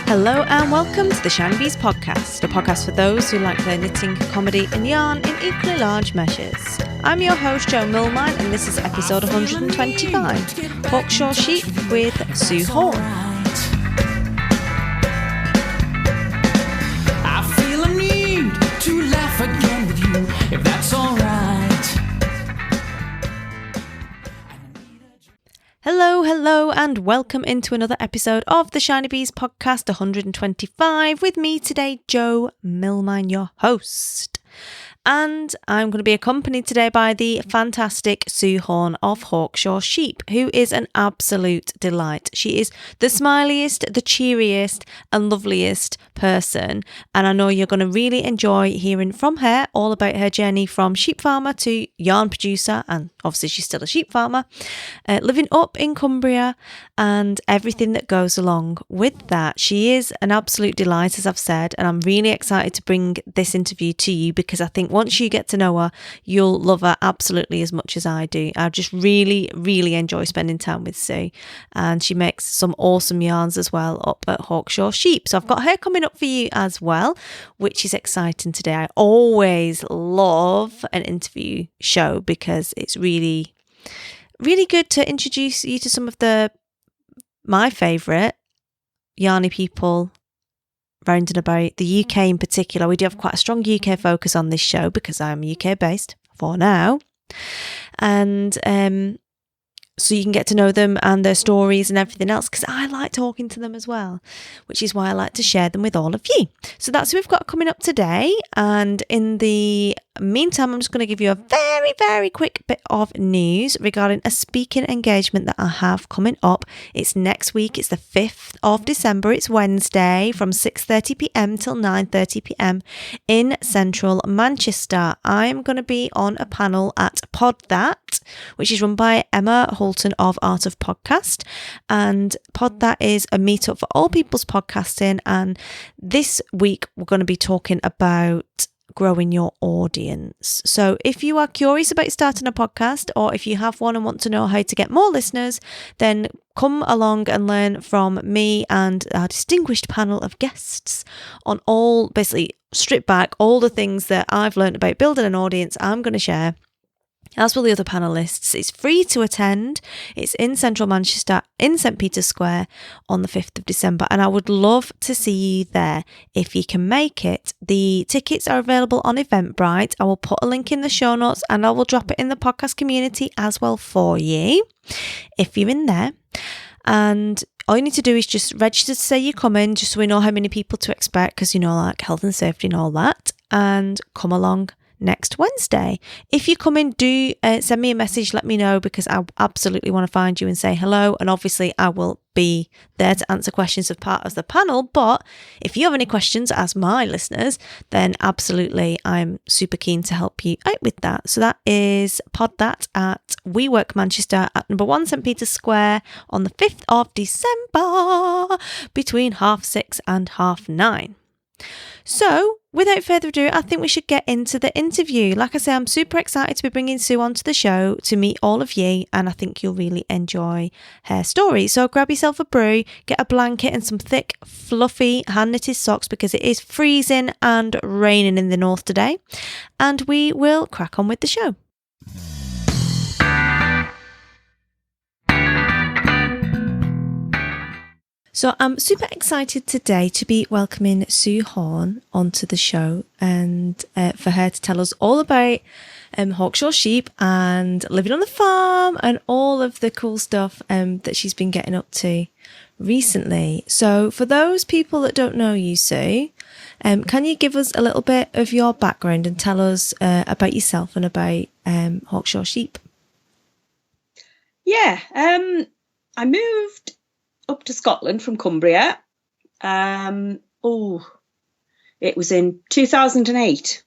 Hello and welcome to the Shiny Bees podcast, a podcast for those who like their knitting, comedy and yarn in equally large measures. I'm your host Jo Millmine and this is episode 125, Hawkshaw Sheep with Sue Horn. I feel a need to laugh again with you, if that's alright. Hello and welcome into another episode of the Shiny Bees podcast 125 with me today, Jo Millmine, your host. And I'm going to be accompanied today by the fantastic Sue Horn of Hawkshaw Sheep, who is an absolute delight. She is the smiliest, the cheeriest and loveliest person. And I know you're going to really enjoy hearing from her all about her journey from sheep farmer to yarn producer. And obviously she's still a sheep farmer, living up in Cumbria and everything that goes along with that. She is an absolute delight, as I've said, and I'm really excited to bring this interview to you because I think once you get to know her, you'll love her absolutely as much as I do. I just really enjoy spending time with Sue, and she makes some awesome yarns as well up at Hawkshaw Sheep. So I've got her coming up for you as well, which is exciting today. I always love an interview show because it's really good to introduce you to some of my favourite yarny people round and about the UK in particular. We do have quite a strong UK focus on this show because I'm UK based for now. And so you can get to know them and their stories and everything else because I like talking to them as well, which is why I like to share them with all of you. So that's who we've got coming up today. And in the meantime, I'm just going to give you a very quick bit of news regarding a speaking engagement that I have coming up. It's next week. It's the 5th of December. It's Wednesday from 6:30pm till 9:30pm in central Manchester. I'm going to be on a panel at Pod That, which is run by Emma Holton of Art of Podcast. And Pod That is a meetup for all people's podcasting. And this week we're going to be talking about growing your audience. So if you are curious about starting a podcast, or if you have one and want to know how to get more listeners, then come along and learn from me and our distinguished panel of guests on all, basically strip back all the things that I've learned about building an audience. I'm going to share, as will the other panellists. It's free to attend. It's in central Manchester, in St. Peter's Square on the 5th of December. And I would love to see you there if you can make it. The tickets are available on Eventbrite. I will put a link in the show notes and I will drop it in the podcast community as well for you if you're in there. And all you need to do is just register to say you're coming, just so we know how many people to expect, because, like health and safety and all that. And come along next Wednesday. If you come in, do send me a message, let me know, because I absolutely want to find you and say hello. And obviously I will be there to answer questions as part of the panel. But if you have any questions as my listeners, then absolutely I'm super keen to help you out with that. So that is Pod That at WeWork Manchester at number 1 St. Peter's Square on the 5th of December between 6:30 and 9:30. So, without further ado, I think we should get into the interview. Like I say, I'm super excited to be bringing Sue onto the show to meet all of you, and I think you'll really enjoy her story. So grab yourself a brew, get a blanket and some thick, fluffy hand-knitted socks because it is freezing and raining in the north today, and we will crack on with the show. So I'm super excited today to be welcoming Sue Horn onto the show and for her to tell us all about Hawkshaw Sheep and living on the farm and all of the cool stuff that she's been getting up to recently. So for those people that don't know you, Sue, can you give us a little bit of your background and tell us about yourself and about Hawkshaw Sheep? Yeah, I moved up to Scotland from Cumbria. It was in 2008.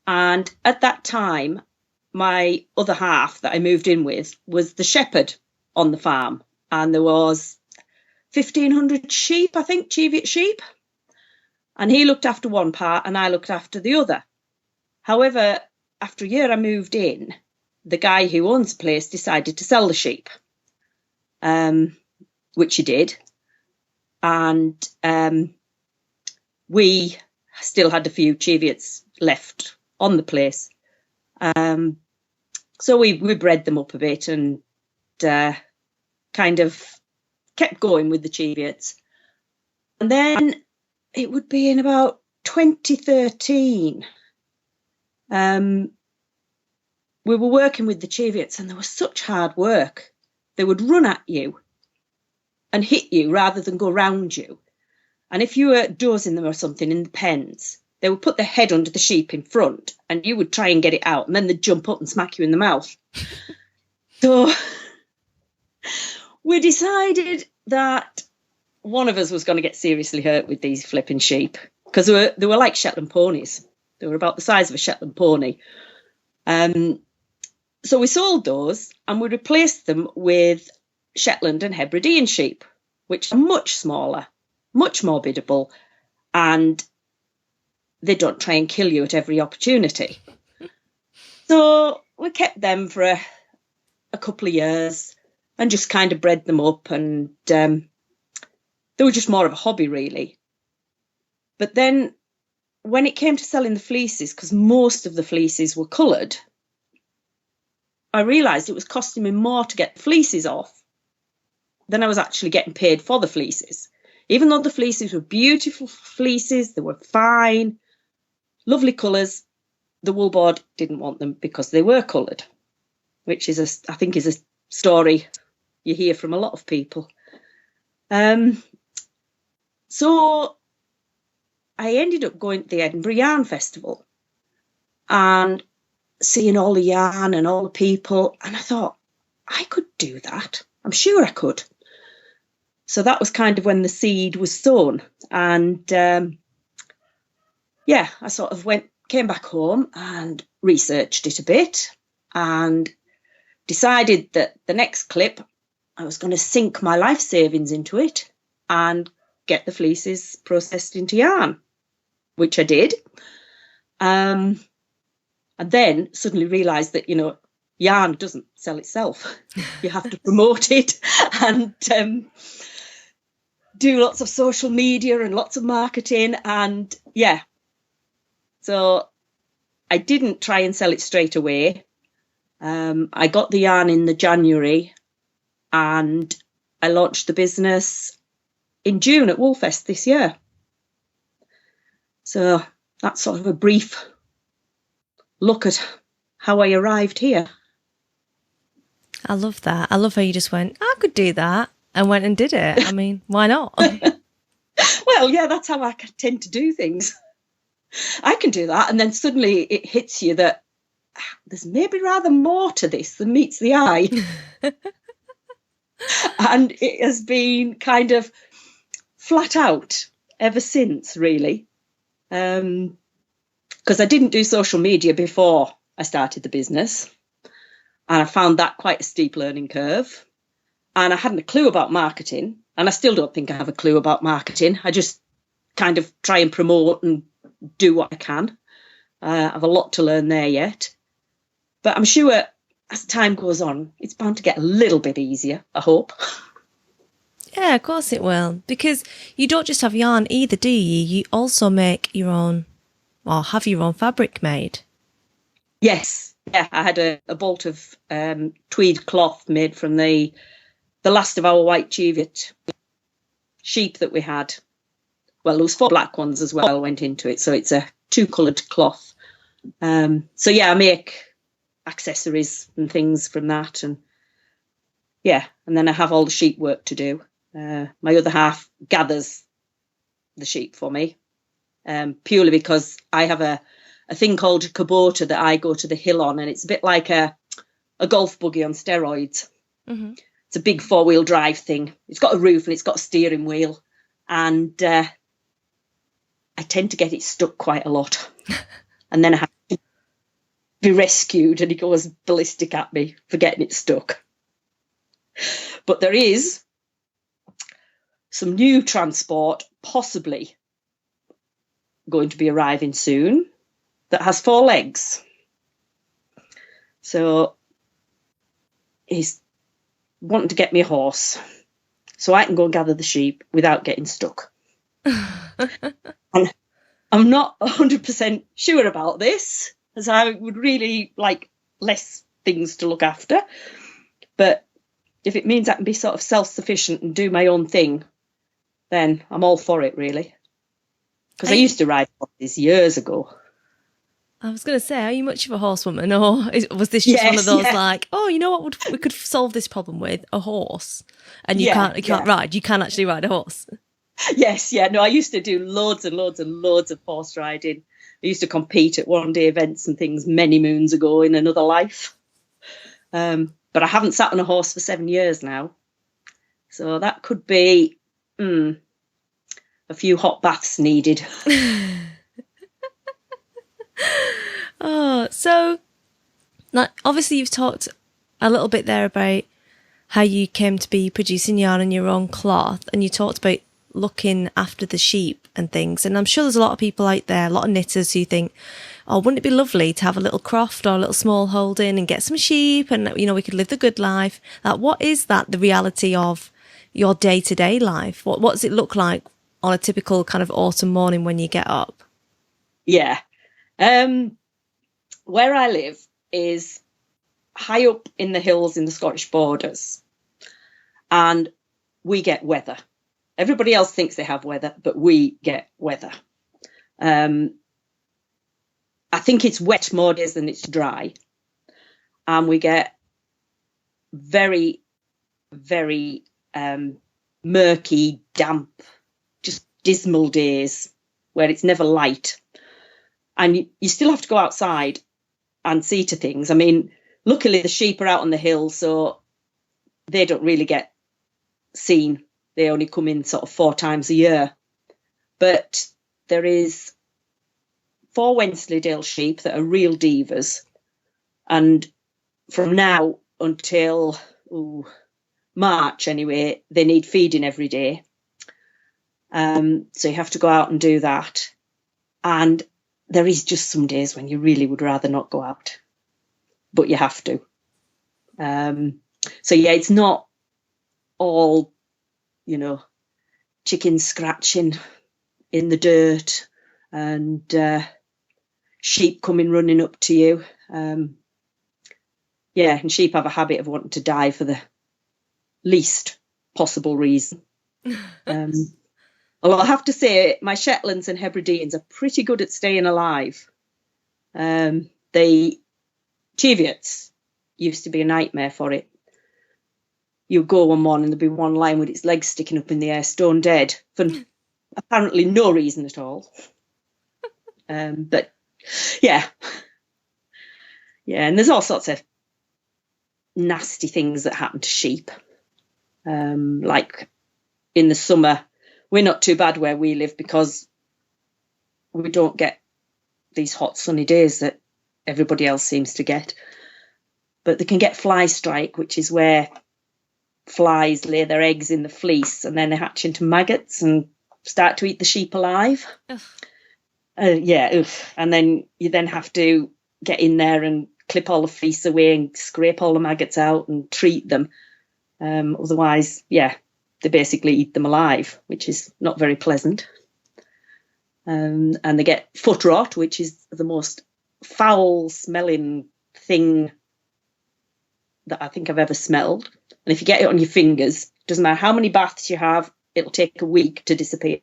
And at that time, my other half that I moved in with was the shepherd on the farm. And there was 1,500 sheep, I think, Cheviot sheep. And he looked after one part and I looked after the other. However, after a year I moved in, the guy who owns the place decided to sell the sheep. Which he did. and we still had a few Cheviots left on the place. So we bred them up a bit and kind of kept going with the Cheviots. And then it would be in about 2013. We were working with the Cheviots, and they were such hard work. They would run at you and hit you rather than go round you. And if you were dozing them or something in the pens, they would put their head under the sheep in front, and you would try and get it out, and then they'd jump up and smack you in the mouth. So we decided that one of us was going to get seriously hurt with these flipping sheep, because they were like Shetland ponies. They were about the size of a Shetland pony. So we sold those, and we replaced them with Shetland and Hebridean sheep, which are much smaller, much more biddable, and they don't try and kill you at every opportunity. So we kept them for a couple of years and just kind of bred them up, and they were just more of a hobby, really. But then when it came to selling the fleeces, because most of the fleeces were coloured, I realised it was costing me more to get the fleeces off than I was actually getting paid for the fleeces. Even though the fleeces were beautiful fleeces, they were fine, lovely colours, the wool board didn't want them because they were coloured, which is, I think, is a story you hear from a lot of people. So I ended up going to the Edinburgh Yarn Festival and seeing all the yarn and all the people, and I thought, I could do that. I'm sure I could. So that was kind of when the seed was sown. And I sort of came back home and researched it a bit and decided that the next clip I was going to sink my life savings into it and get the fleeces processed into yarn, which I did. And then suddenly realised that, yarn doesn't sell itself. You have to promote it and do lots of social media and lots of marketing. And so I didn't try and sell it straight away. I got the yarn in the January and I launched the business in June at Woolfest this year. So that's sort of a brief look at how I arrived here. I love that. I love how you just went, I could do that, and went and did it. I mean, why not? Well, yeah, that's how I tend to do things. I can do that, and then suddenly it hits you that there's maybe rather more to this than meets the eye. And it has been kind of flat out ever since, really. Because I didn't do social media before I started the business, and I found that quite a steep learning curve, and I hadn't a clue about marketing, and I still don't think I have a clue about marketing. I just kind of try and promote and do what I can. I have a lot to learn there yet, but I'm sure as time goes on it's bound to get a little bit easier, I hope. Yeah, of course it will, because you don't just have yarn either, do you? You also make your own, or have your own fabric made. Yes, yeah, I had a bolt of tweed cloth made from the last of our white Cheviot sheep that we had. Well, there was 4 black ones as well went into it, so it's a 2-coloured cloth. So yeah, I make accessories and things from that, and then I have all the sheep work to do. My other half gathers the sheep for me, purely because I have a thing called a Kubota that I go to the hill on, and it's a bit like a golf buggy on steroids. Mm-hmm. It's a big 4-wheel drive thing. It's got a roof and it's got a steering wheel, and I tend to get it stuck quite a lot. And then I have to be rescued, and he goes ballistic at me for getting it stuck. But there is some new transport possibly going to be arriving soon that has 4 legs. So he's wanting to get me a horse. so I can go and gather the sheep without getting stuck. And I'm not 100% sure about this, as I would really like less things to look after. But if it means I can be sort of self-sufficient and do my own thing, then I'm all for it, really. Because I used to ride horses years ago. I was going to say, are you much of a horsewoman, or was this just one of those like, oh, you know what we could solve this problem with? A horse. And you can't ride. You can actually ride a horse. Yes, yeah. No, I used to do loads and loads and loads of horse riding. I used to compete at one-day events and things many moons ago in another life. But I haven't sat on a horse for 7 years now. So that could be a few hot baths needed. Oh, so obviously you've talked a little bit there about how you came to be producing yarn in your own cloth, and you talked about looking after the sheep and things. And I'm sure there's a lot of people out there, a lot of knitters who think, oh, wouldn't it be lovely to have a little croft or a little small holding and get some sheep and, you know, we could live the good life. Like, what is that, the reality of your day-to-day life? What does it look like on a typical kind of autumn morning when you get up? Yeah. Where I live is high up in the hills in the Scottish borders, and we get weather. Everybody else thinks they have weather, but we get weather. I think it's wet more days than it's dry, and we get very, very murky, damp, just dismal days where it's never light. And you still have to go outside and see to things. I mean, luckily the sheep are out on the hill, so they don't really get seen. They only come in sort of 4 times a year. But there is 4 Wensleydale sheep that are real divas. And from now until March, anyway, they need feeding every day. So you have to go out and do that. And there is just some days when you really would rather not go out, but you have to. So yeah, it's not all, you know, chickens scratching in the dirt and sheep coming running up to you. Yeah, and sheep have a habit of wanting to die for the least possible reason. Although I have to say, my Shetlands and Hebrideans are pretty good at staying alive. The Cheviots used to be a nightmare for it. You go one morning and there'd be one lying with its legs sticking up in the air, stone dead, for apparently no reason at all. But yeah. Yeah, and there's all sorts of nasty things that happen to sheep. Like in the summer, we're not too bad where we live because we don't get these hot sunny days that everybody else seems to get. But they can get fly strike, which is where flies lay their eggs in the fleece and then they hatch into maggots and start to eat the sheep alive. And then you then have to get in there and clip all the fleece away and scrape all the maggots out and treat them. Otherwise, yeah, they basically eat them alive, which is not very pleasant. And they get foot rot, which is the most foul-smelling thing that I think I've ever smelled. And if you get it on your fingers, doesn't matter how many baths you have, it'll take a week to disappear.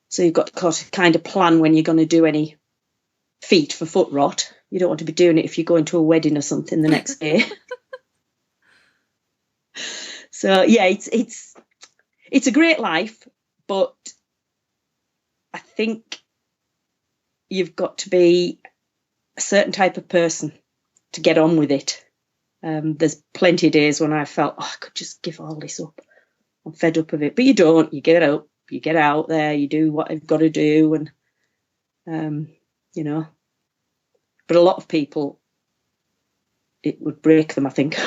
So you've got to kind of plan when you're going to do any feet for foot rot. You don't want to be doing it if you're going to a wedding or something the next day. So yeah, it's a great life, but I think you've got to be a certain type of person to get on with it. There's plenty of days when I felt, I could just give all this up. I'm fed up of it. But you don't. You get up, you get out there, you do what you've got to do. And, you know, but a lot of people, it would break them, I think.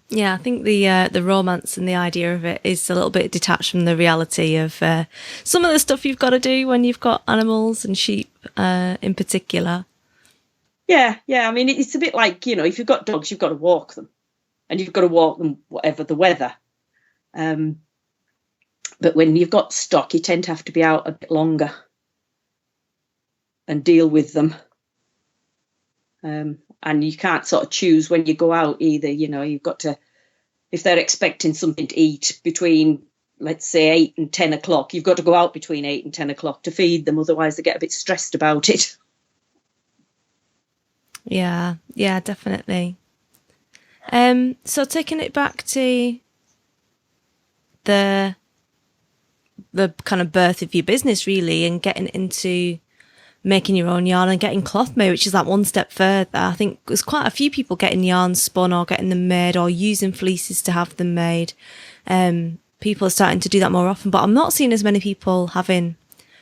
Yeah, I think the romance and the idea of it is a little bit detached from the reality of some of the stuff you've got to do when you've got animals and sheep in particular. Yeah. I mean, it's a bit like, you know, if you've got dogs, you've got to walk them. and you've got to walk them whatever the weather. But when you've got stock, you tend to have to be out a bit longer and deal with them. And you can't sort of choose when you go out either. You know, you've got to, if they're expecting something to eat between, let's say, 8 and 10 o'clock, you've got to go out between 8 and 10 o'clock to feed them. Otherwise, they get a bit stressed about it. Yeah, definitely. So taking it back to the kind of birth of your business, really, and getting into making your own yarn and getting cloth made, which is like one step further. I think there's quite a few people getting yarn spun or getting them made or using fleeces to have them made. People are starting to do that more often, but I'm not seeing as many people having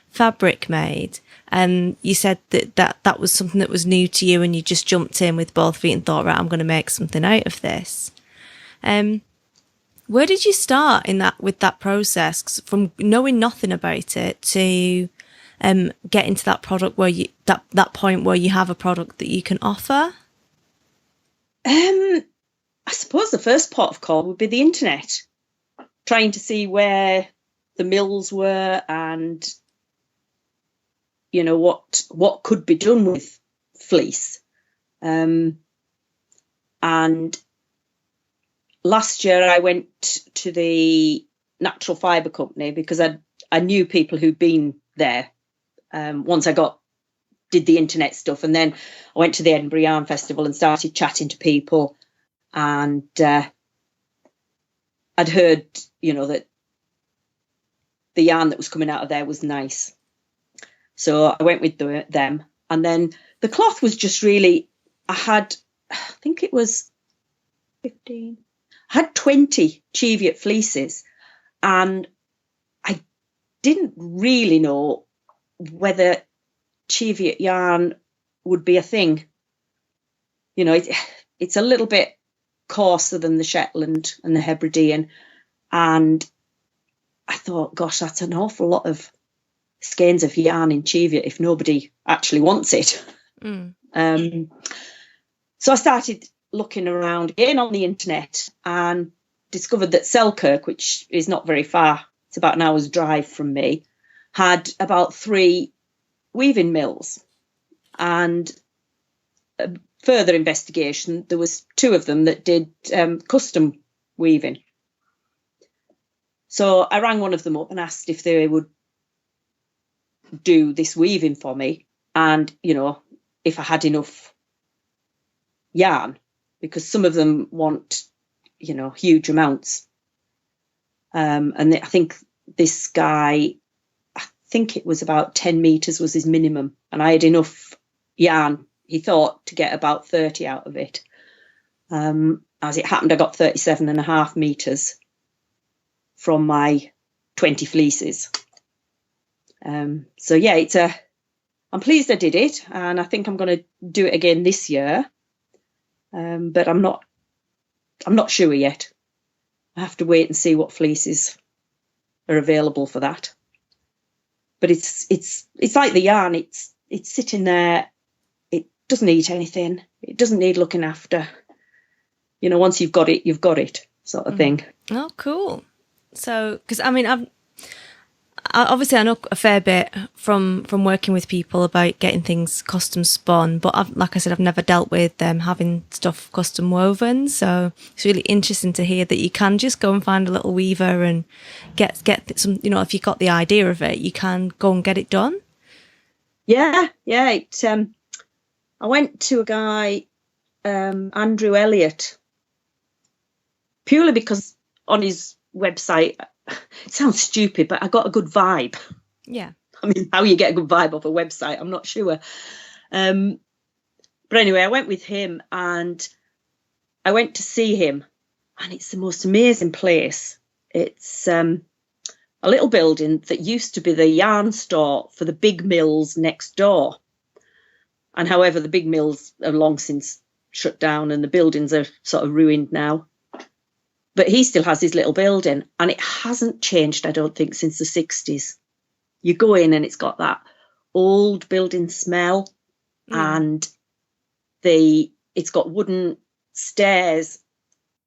fabric made. And you said that was something that was new to you, and you just jumped in with both feet and thought, right, I'm going to make something out of this. Where did you start with that process? 'Cause from knowing nothing about it to getting to that product where that point where you have a product that you can offer? I suppose the first port of call would be the internet, trying to see where the mills were and, you know, what could be done with fleece. And last year I went to the Natural Fibre Company because I knew people who'd been there. Once I did the internet stuff, and then I went to the Edinburgh Yarn Festival and started chatting to people, and I'd heard, you know, that the yarn that was coming out of there was nice. So I went with them, and then the cloth was just really, I think it was 15. I had 20 Cheviot fleeces, and I didn't really know whether Cheviot yarn would be a thing. You know, it's a little bit coarser than the Shetland and the Hebridean, and I thought, gosh, that's an awful lot of skeins of yarn in Cheviot if nobody actually wants it. So I started looking around again on the internet and discovered that Selkirk, which is not very far, it's about an hour's drive from me, had about 3 weaving mills. And further investigation, there was 2 of them that did custom weaving. So I rang one of them up and asked if they would do this weaving for me, and, you know, if I had enough yarn, because some of them want, you know, huge amounts. And I think this guy, I think it was about 10 meters was his minimum, and I had enough yarn, he thought, to get about 30 out of it. As it happened, I got 37.5 meters from my 20 fleeces. So yeah, I'm pleased I did it, and I think I'm going to do it again this year. But I'm not sure yet. I have to wait and see what fleeces are available for that. But it's like the yarn. It's sitting there. It doesn't eat anything. It doesn't need looking after. You know, once you've got it, sort of thing. Oh, cool. So, because I mean, obviously I know a fair bit from working with people about getting things custom spun, but like I said, I've never dealt with them having stuff custom woven. So it's really interesting to hear that you can just go and find a little weaver and get some, you know, if you got the idea of it, you can go and get it done. Yeah. I went to a guy, Andrew Elliott, purely because on his website, it sounds stupid, but I got a good vibe. Yeah. I mean, how you get a good vibe off a website, I'm not sure. But anyway, I went with him and I went to see him, and it's the most amazing place. It's a little building that used to be the yarn store for the big mills next door. And however, the big mills are long since shut down and the buildings are sort of ruined now. But he still has his little building, and it hasn't changed, I don't think, since the 60s. You go in and it's got that old building smell, and it's got wooden stairs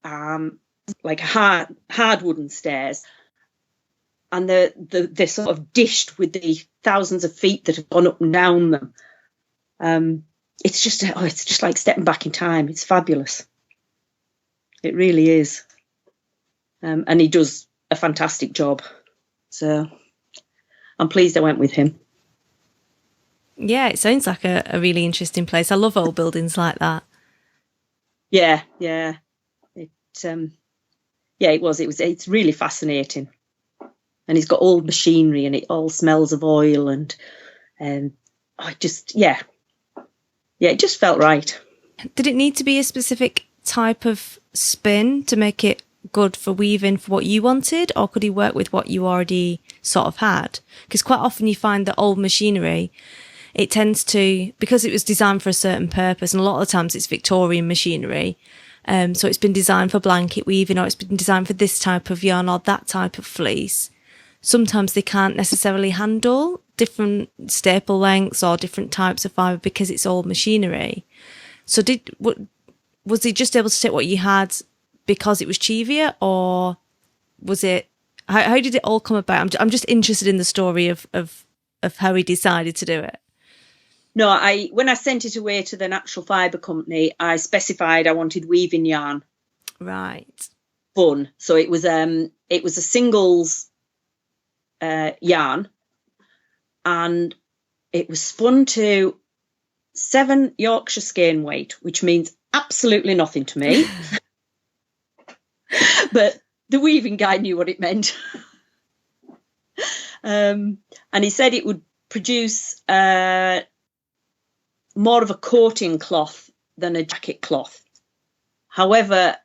like hard wooden stairs, and they're sort of dished with the thousands of feet that have gone up and down them. It's just like stepping back in time. It's fabulous. It really is. And he does a fantastic job. So I'm pleased I went with him. Yeah, it sounds like a really interesting place. I love old buildings like that. Yeah. It was. It's really fascinating. And he's got old machinery and it all smells of oil and it just felt right. Did it need to be a specific type of spin to make it good for weaving for what you wanted, or could he work with what you already sort of had? Because quite often you find that old machinery, it tends to, because it was designed for a certain purpose, and a lot of times it's Victorian machinery, so it's been designed for blanket weaving, or it's been designed for this type of yarn or that type of fleece. Sometimes they can't necessarily handle different staple lengths or different types of fibre because it's old machinery. So was he just able to take what you had because it was cheaper, or was it, how did it all come about? I'm just interested in the story of how he decided to do it. No, when I sent it away to the natural fibre company, I specified I wanted weaving yarn. Right. Spun. So it was a singles yarn, and it was spun to 7 Yorkshire skein weight, which means absolutely nothing to me. But the weaving guy knew what it meant. And he said it would produce more of a coating cloth than a jacket cloth. However,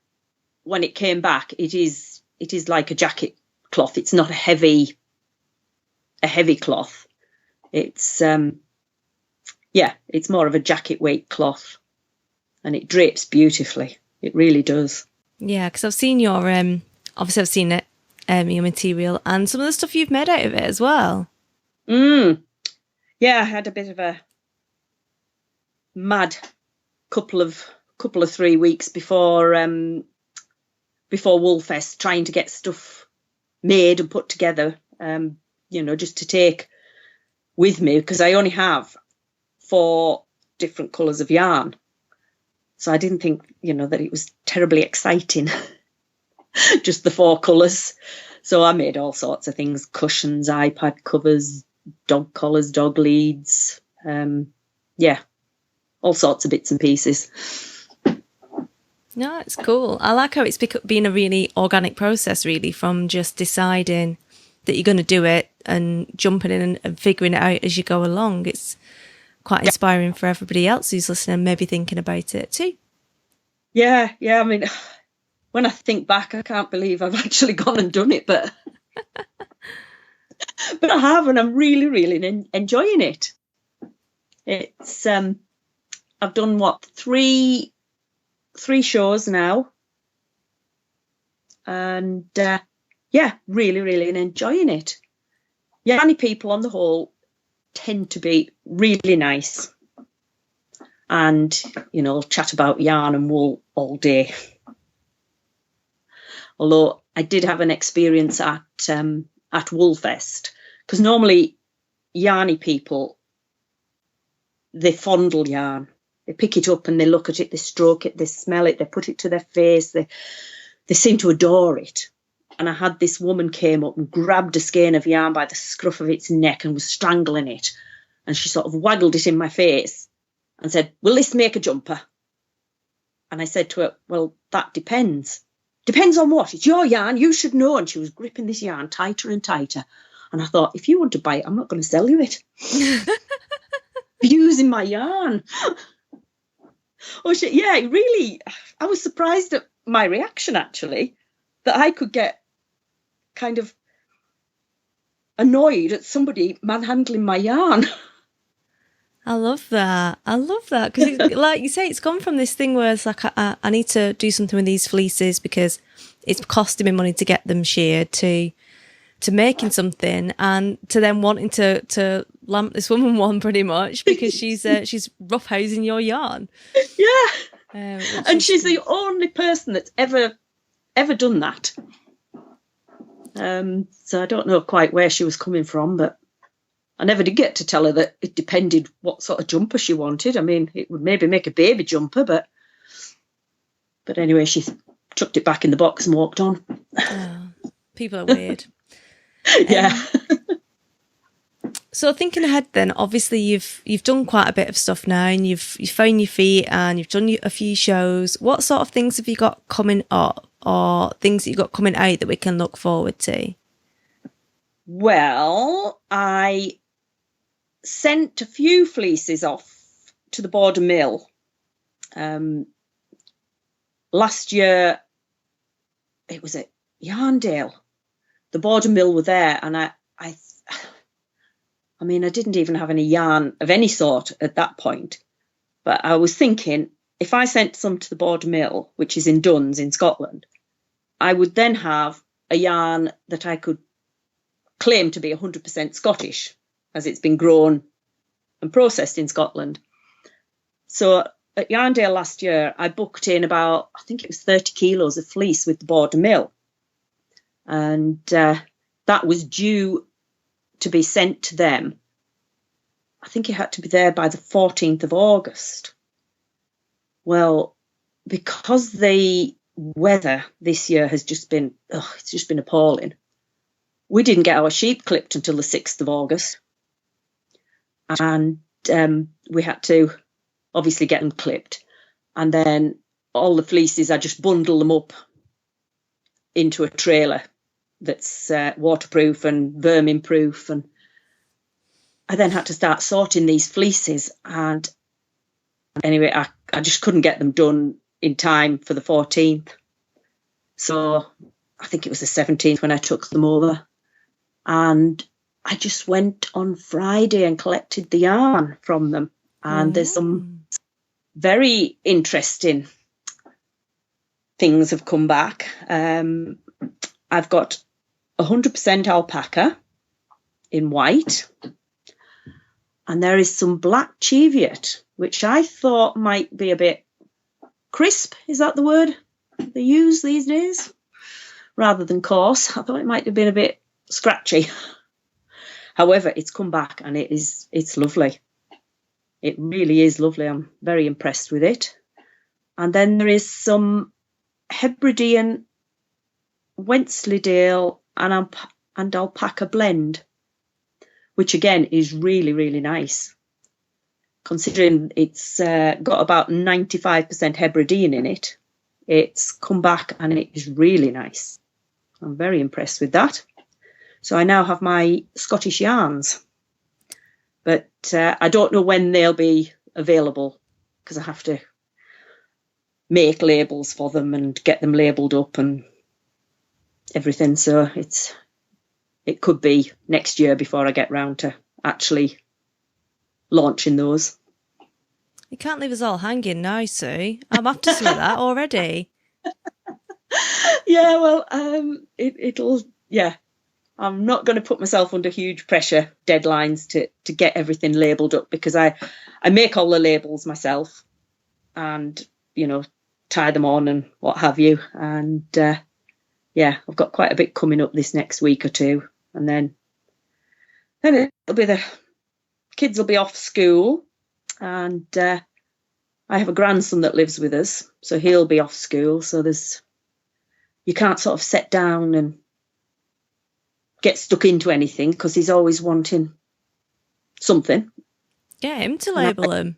when it came back, it is like a jacket cloth. It's not a heavy cloth. It's it's more of a jacket weight cloth, and it drapes beautifully. It really does. Yeah, because I've seen your obviously I've seen it, your material and some of the stuff you've made out of it as well. Yeah, I had a bit of a mad couple of 3 weeks before Woolfest, trying to get stuff made and put together, just to take with me, because I only have 4 different colours of yarn. So I didn't think, that it was terribly exciting, just the 4 colours. So I made all sorts of things: cushions, iPad covers, dog collars, dog leads, all sorts of bits and pieces. No, it's cool. I like how it's been a really organic process, really, from just deciding that you're going to do it and jumping in and figuring it out as you go along. It's quite inspiring for everybody else who's listening and maybe thinking about it too. Yeah. I mean, when I think back, I can't believe I've actually gone and done it, but but I have, and I'm really, really enjoying it. It's I've done 3 shows now, and really, really enjoying it. Yarny people on the whole tend to be really nice, and chat about yarn and wool all day. Although I did have an experience at Woolfest, because normally yarny people, they fondle yarn. They pick it up and they look at it, they stroke it, they smell it, they put it to their face, they seem to adore it. And I had this woman came up and grabbed a skein of yarn by the scruff of its neck and was strangling it. And she sort of waggled it in my face and said, "Will this make a jumper?" And I said to her, "Well, that depends." "Depends on what? It's your yarn, you should know." And she was gripping this yarn tighter and tighter. And I thought, if you want to buy it, I'm not going to sell you it. Using my yarn. Really, I was surprised at my reaction, actually, that I could get kind of annoyed at somebody manhandling my yarn. I love that because like you say, it's gone from this thing where it's like I need to do something with these fleeces because it's costing me money to get them sheared, to making something, and to then wanting to lamp this woman one pretty much because she's roughhousing your yarn. Yeah. And she's the only person that's ever ever done that. So I don't know quite where she was coming from, but I never did get to tell her that it depended what sort of jumper she wanted. I mean, it would maybe make a baby jumper, but anyway, she chucked it back in the box and walked on. Oh, people are weird. Yeah. So thinking ahead then, obviously you've done quite a bit of stuff now, and you've found your feet and you've done a few shows. What sort of things have you got coming up, or things that you've got coming out that we can look forward to? Well, I sent a few fleeces off to the Border Mill. Last year, it was at Yarndale. The Border Mill were there, and I mean, I didn't even have any yarn of any sort at that point. But I was thinking, if I sent some to the Border Mill, which is in Duns in Scotland, I would then have a yarn that I could claim to be 100% Scottish, as it's been grown and processed in Scotland. So at Yarndale last year, I booked in about, I think it was 30 kilos of fleece with the Border Mill. And that was due to be sent to them. I think it had to be there by the 14th of August. Well, because the weather this year has just been, it's just been appalling. We didn't get our sheep clipped until the 6th of August. And we had to obviously get them clipped. And then all the fleeces, I just bundle them up into a trailer that's waterproof and vermin proof. And I then had to start sorting these fleeces. And anyway, I just couldn't get them done in time for the 14th. So I think it was the 17th when I took them over. And I just went on Friday and collected the yarn from them. And there's some very interesting things have come back. I've got 100% alpaca in white. And there is some black cheviot, which I thought might be a bit crisp. Is that the word they use these days? Rather than coarse. I thought it might have been a bit scratchy. However, it's come back and it's lovely. It really is lovely. I'm very impressed with it. And then there is some Hebridean, Wensleydale and alpaca blend, which again is really, really nice. Considering it's got about 95% Hebridean in it, it's come back and it is really nice. I'm very impressed with that. So I now have my Scottish yarns. But I don't know when they'll be available because I have to make labels for them and get them labelled up and everything. So it could be next year before I get round to actually launching those. You can't leave us all hanging now, Sue. I'm after some of that already. Yeah, well, yeah. I'm not going to put myself under huge pressure deadlines to get everything labelled up because I make all the labels myself and, tie them on and what have you. And, yeah, I've got quite a bit coming up this next week or two. And then it'll be the kids will be off school. And I have a grandson that lives with us, so he'll be off school. So you can't sort of sit down and get stuck into anything because he's always wanting something. Get him to label them.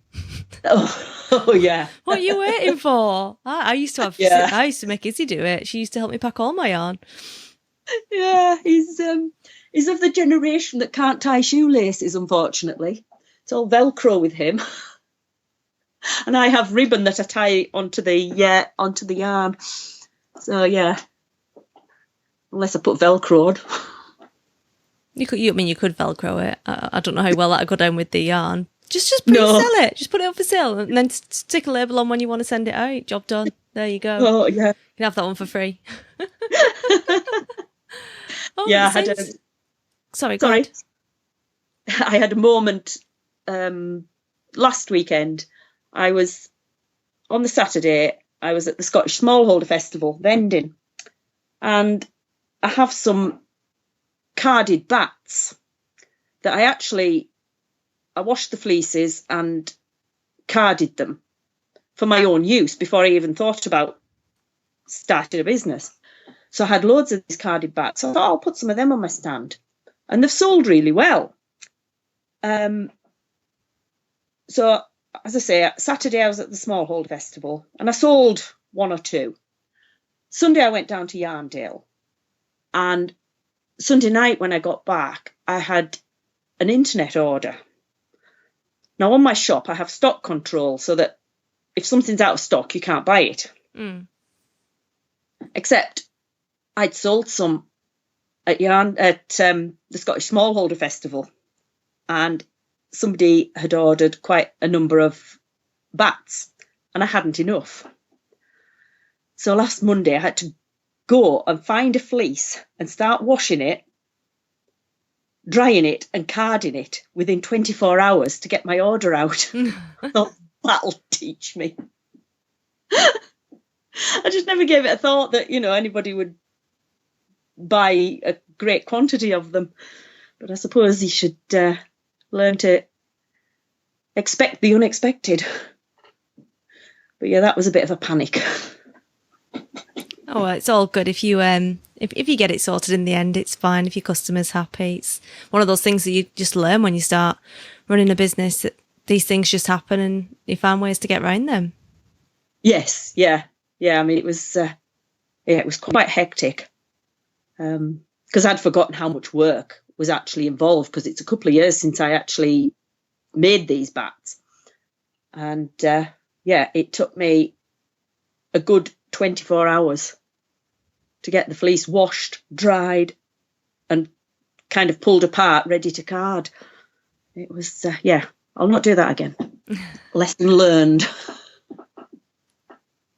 Oh yeah. What are you waiting for? I used to have. Yeah. I used to make Izzy do it. She used to help me pack all my yarn. Yeah, he's of the generation that can't tie shoelaces. Unfortunately, it's all Velcro with him. And I have ribbon that I tie onto the yarn. So yeah, unless I put Velcro on. You could Velcro it. I don't know how well that'd go down with the yarn. Just pre-sell it. Just put it up for sale and then stick a label on when you want to send it out. Job done. There you go. Oh yeah. You can have that one for free. Yeah, Sorry. I had a moment last weekend. I was on the Saturday. I was at the Scottish Smallholder Festival vending, And I have some carded bats that I washed the fleeces and carded them for my own use before I even thought about starting a business. So I had loads of these carded bats. So I thought I'll put some of them on my stand. And they've sold really well. So, as I say, Saturday I was at the Smallholder Festival and I sold 1 or 2. Sunday I went down to Yarndale. And Sunday night when I got back, I had an internet order. Now, on my shop, I have stock control so that if something's out of stock, you can't buy it. Mm. Except I'd sold some at the Scottish Smallholder Festival, and somebody had ordered quite a number of bats, and I hadn't enough. So last Monday, I had to go and find a fleece and start washing it, drying it and carding it within 24 hours to get my order out. I thought, that'll teach me. I just never gave it a thought that, anybody would buy a great quantity of them. But I suppose you should learn to expect the unexpected. But yeah, that was a bit of a panic. Oh, well, it's all good if you if you get it sorted in the end. It's fine if your customer's happy. It's one of those things that you just learn when you start running a business, that these things just happen and you find ways to get around them. Yes, yeah. I mean, it was quite hectic because I'd forgotten how much work was actually involved, because it's a couple of years since I actually made these bats, and it took me a good 24 hours to get the fleece washed, dried, and kind of pulled apart, ready to card. It was, I'll not do that again. Lesson learned.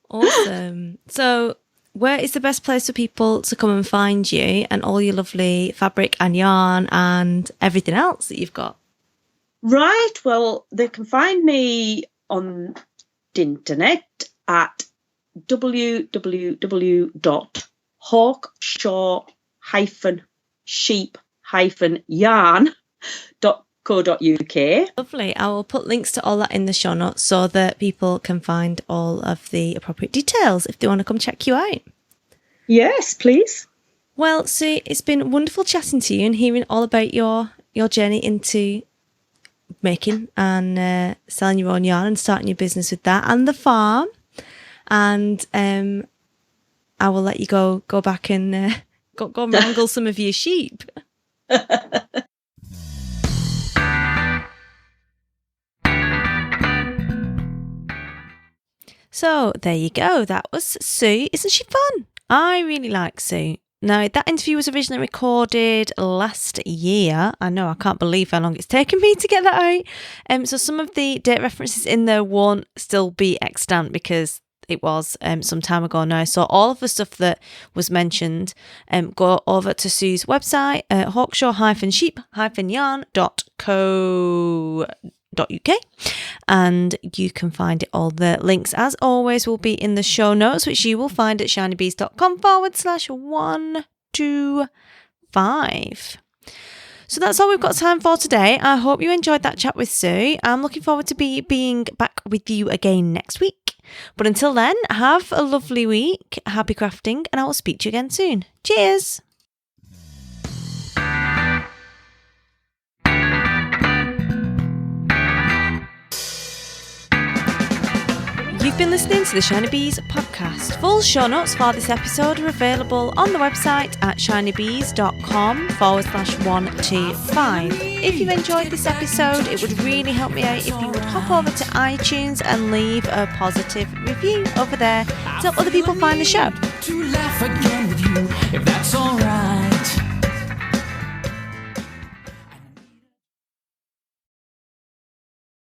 Awesome. So where is the best place for people to come and find you and all your lovely fabric and yarn and everything else that you've got? Right. Well, they can find me on the internet at www.hawkshaw-sheep-yarn.co.uk. Lovely. I will put links to all that in the show notes so that people can find all of the appropriate details if they want to come check you out. Yes, please. Well, Sue, it's been wonderful chatting to you and hearing all about your journey into making and selling your own yarn and starting your business with that and the farm. And I will let you go back and go wrangle some of your sheep. So there you go. That was Sue. Isn't she fun? I really like Sue. Now, that interview was originally recorded last year. I know, I can't believe how long it's taken me to get that out. So some of the date references in there won't still be extant because it was some time ago now. So all of the stuff that was mentioned, go over to Sue's website, hawkshaw-sheep-yarn.co.uk, and you can find it all. The links, as always, will be in the show notes, which you will find at shinybees.com/125. So that's all we've got time for today. I hope you enjoyed that chat with Sue. I'm looking forward to being back with you again next week. But until then, have a lovely week, happy crafting, and I will speak to you again soon. Cheers! You've been listening to the Shiny Bees podcast. Full show notes for this episode are available on the website at shinybees.com/125. If you've enjoyed this episode, it would really help me out if you would hop over to iTunes and leave a positive review over there to help other people find the show. To laugh again with you, if that's alright.